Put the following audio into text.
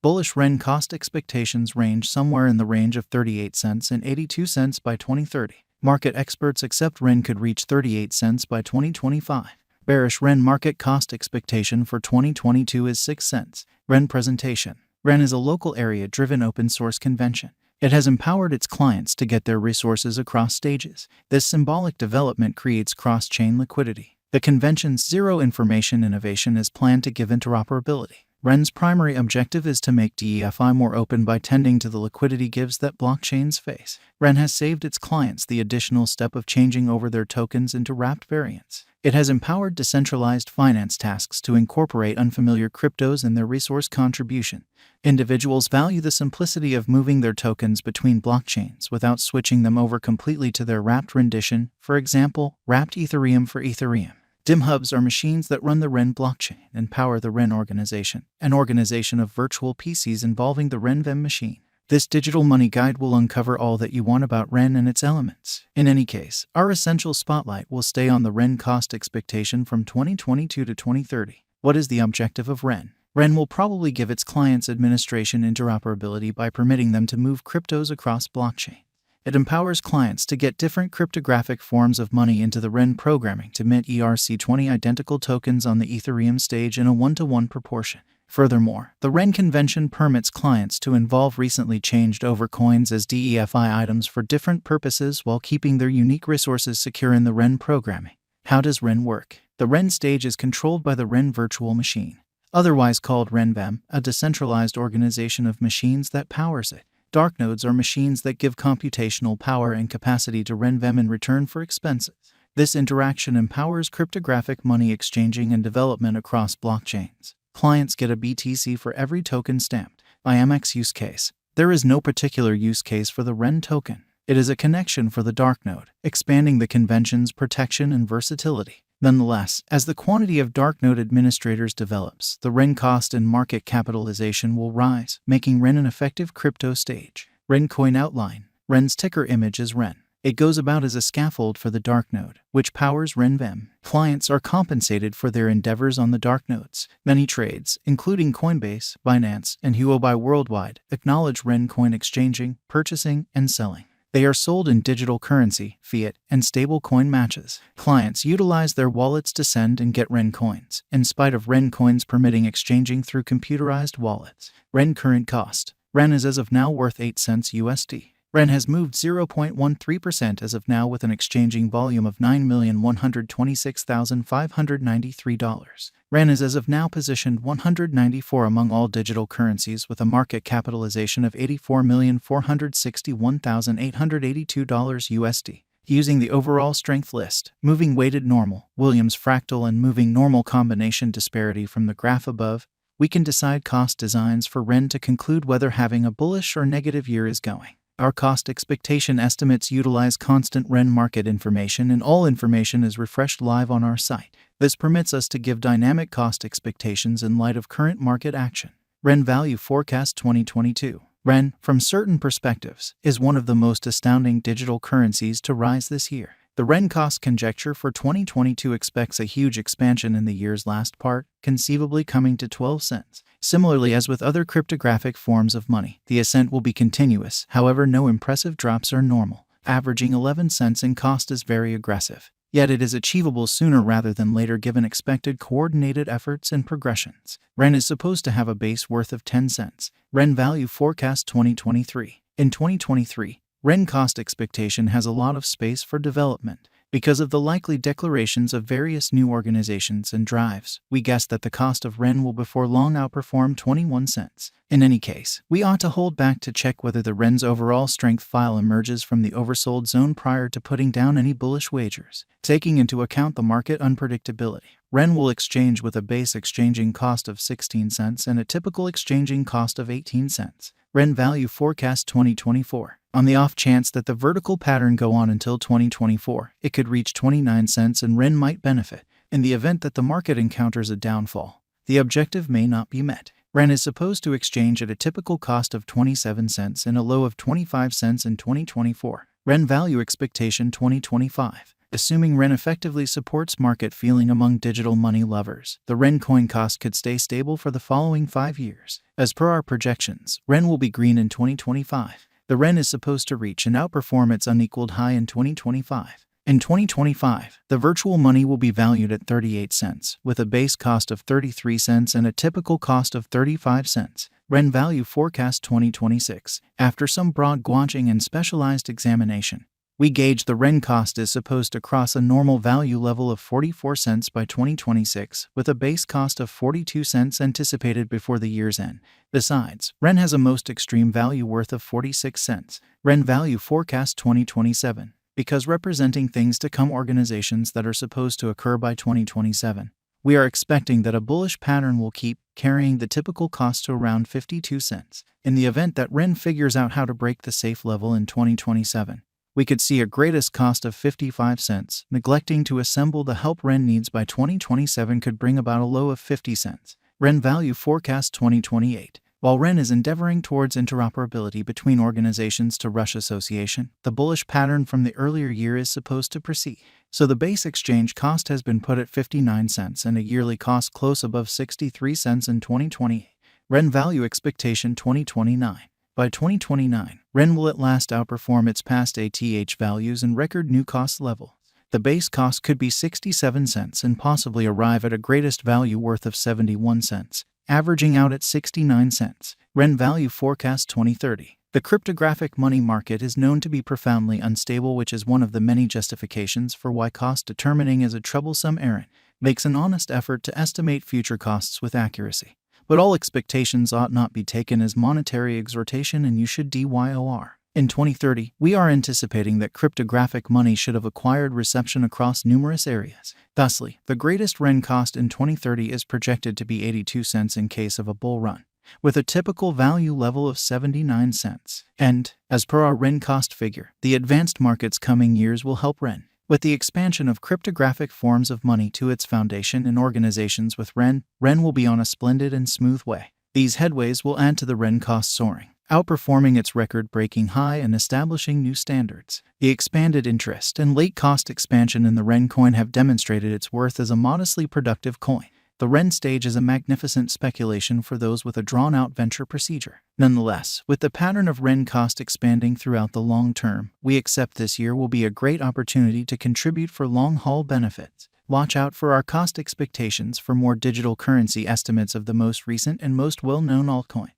Bullish REN cost expectations range somewhere in the range of 38 cents and 82 cents by 2030. Market experts accept REN could reach 38 cents by 2025. Bearish REN market cost expectation for 2022 is 6 cents. REN presentation. REN is a local area-driven open-source convention. It has empowered its clients to get their resources across stages. This symbolic development creates cross-chain liquidity. The convention's zero information innovation is planned to give interoperability. REN's primary objective is to make DeFi more open by tending to the liquidity gives that blockchains face. REN has saved its clients the additional step of changing over their tokens into wrapped variants. It has empowered decentralized finance tasks to incorporate unfamiliar cryptos in their resource contribution. Individuals value the simplicity of moving their tokens between blockchains without switching them over completely to their wrapped rendition, for example, wrapped Ethereum for Ethereum. DIM hubs are machines that run the REN blockchain and power the REN organization, an organization of virtual PCs involving the REN-VM machine. This digital money guide will uncover all that you want about REN and its elements. In any case, our essential spotlight will stay on the REN cost expectation from 2022 to 2030. What is the objective of REN? REN will probably give its clients administration interoperability by permitting them to move cryptos across blockchain. It empowers clients to get different cryptographic forms of money into the REN programming to mint ERC20 identical tokens on the Ethereum stage in a 1-to-1 proportion. Furthermore, the REN convention permits clients to involve recently changed over coins as DeFi items for different purposes while keeping their unique resources secure in the REN programming. How does REN work? The REN stage is controlled by the REN virtual machine, otherwise called REN-VM, a decentralized organization of machines that powers it. Dark nodes are machines that give computational power and capacity to REN-VM in return for expenses. This interaction empowers cryptographic money exchanging and development across blockchains. Clients get a BTC for every token stamped. IMX use case. There is no particular use case for the REN token. It is a connection for the dark node, expanding the convention's protection and versatility. Nonetheless, as the quantity of dark node administrators develops, the REN cost and market capitalization will rise, making REN an effective crypto stage. REN coin outline. REN's ticker image is REN. It goes about as a scaffold for the dark node, which powers REN-VM. Clients are compensated for their endeavors on the dark nodes. Many trades, including Coinbase, Binance, and Huobi worldwide, acknowledge REN coin exchanging, purchasing, and selling. They are sold in digital currency, fiat, and stablecoin matches. Clients utilize their wallets to send and get REN coins, in spite of REN coins permitting exchanging through computerized wallets. REN current cost. REN is as of now worth 8 cents USD. REN has moved 0.13% as of now with an exchanging volume of $9,126,593. REN is as of now positioned 194 among all digital currencies with a market capitalization of $84,461,882 USD. Using the overall strength list, moving weighted normal, Williams fractal and moving normal combination disparity from the graph above, we can decide cost designs for REN to conclude whether having a bullish or negative year is going. Our cost expectation estimates utilize constant REN market information, and all information is refreshed live on our site. This permits us to give dynamic cost expectations in light of current market action. REN value forecast 2022. REN, from certain perspectives, is one of the most astounding digital currencies to rise this year. The REN cost conjecture for 2022 expects a huge expansion in the year's last part, conceivably coming to 12 cents. Similarly, as with other cryptographic forms of money, the ascent will be continuous, however no impressive drops are normal. Averaging 11 cents in cost is very aggressive, yet it is achievable sooner rather than later given expected coordinated efforts and progressions. REN is supposed to have a base worth of 10 cents. REN value forecast 2023. In 2023, REN cost expectation has a lot of space for development. Because of the likely declarations of various new organizations and drives, we guess that the cost of REN will before long outperform 21 cents. In any case, we ought to hold back to check whether the REN's overall strength file emerges from the oversold zone prior to putting down any bullish wagers. Taking into account the market unpredictability, REN will exchange with a base exchanging cost of 16 cents and a typical exchanging cost of 18 cents. REN value forecast 2024. On the off chance that the vertical pattern go on until 2024, it could reach 29 cents and REN might benefit. In the event that the market encounters a downfall, the objective may not be met. REN is supposed to exchange at a typical cost of 27 cents and a low of 25 cents in 2024. REN value expectation 2025. Assuming REN effectively supports market feeling among digital money lovers, the REN coin cost could stay stable for the following 5 years. As per our projections, REN will be green in 2025. The REN is supposed to reach and outperform its unequaled high in 2025. In 2025, the virtual money will be valued at 38 cents, with a base cost of 33 cents and a typical cost of 35 cents. REN value forecast 2026. After some broad gauging and specialized examination, we gauge the REN cost is supposed to cross a normal value level of 44 cents by 2026, with a base cost of 42 cents anticipated before the year's end. Besides, REN has a most extreme value worth of 46 cents. REN value forecast 2027. Because representing things to come organizations that are supposed to occur by 2027. We are expecting that a bullish pattern will keep carrying the typical cost to around 52 cents. In the event that REN figures out how to break the safe level in 2027, we could see a greatest cost of 55 cents. Neglecting to assemble the help REN needs by 2027 could bring about a low of 50 cents. REN value forecast 2028. While REN is endeavoring towards interoperability between organizations to Rush Association, the bullish pattern from the earlier year is supposed to proceed. So the base exchange cost has been put at 59 cents and a yearly cost close above 63 cents in 2028. REN value expectation 2029. By 2029, REN will at last outperform its past ATH values and record new cost level. The base cost could be 67 cents and possibly arrive at a greatest value worth of 71 cents, averaging out at 69 cents. REN value forecast 2030. The cryptographic money market is known to be profoundly unstable, which is one of the many justifications for why cost determining is a troublesome errand. Makes an honest effort to estimate future costs with accuracy. But all expectations ought not be taken as monetary exhortation, and you should DYOR. In 2030, we are anticipating that cryptographic money should have acquired reception across numerous areas. Thusly, the greatest REN cost in 2030 is projected to be 82 cents in case of a bull run, with a typical value level of 79 cents. And, as per our REN cost figure, the advanced market's coming years will help REN. With the expansion of cryptographic forms of money to its foundation and organizations with REN will be on a splendid and smooth way. These headways will add to the REN cost soaring, outperforming its record-breaking high and establishing new standards. The expanded interest and late cost expansion in the REN coin have demonstrated its worth as a modestly productive coin. The REN stage is a magnificent speculation for those with a drawn-out venture procedure. Nonetheless, with the pattern of REN cost expanding throughout the long term, we accept this year will be a great opportunity to contribute for long-haul benefits. Watch out for our cost expectations for more digital currency estimates of the most recent and most well-known altcoin.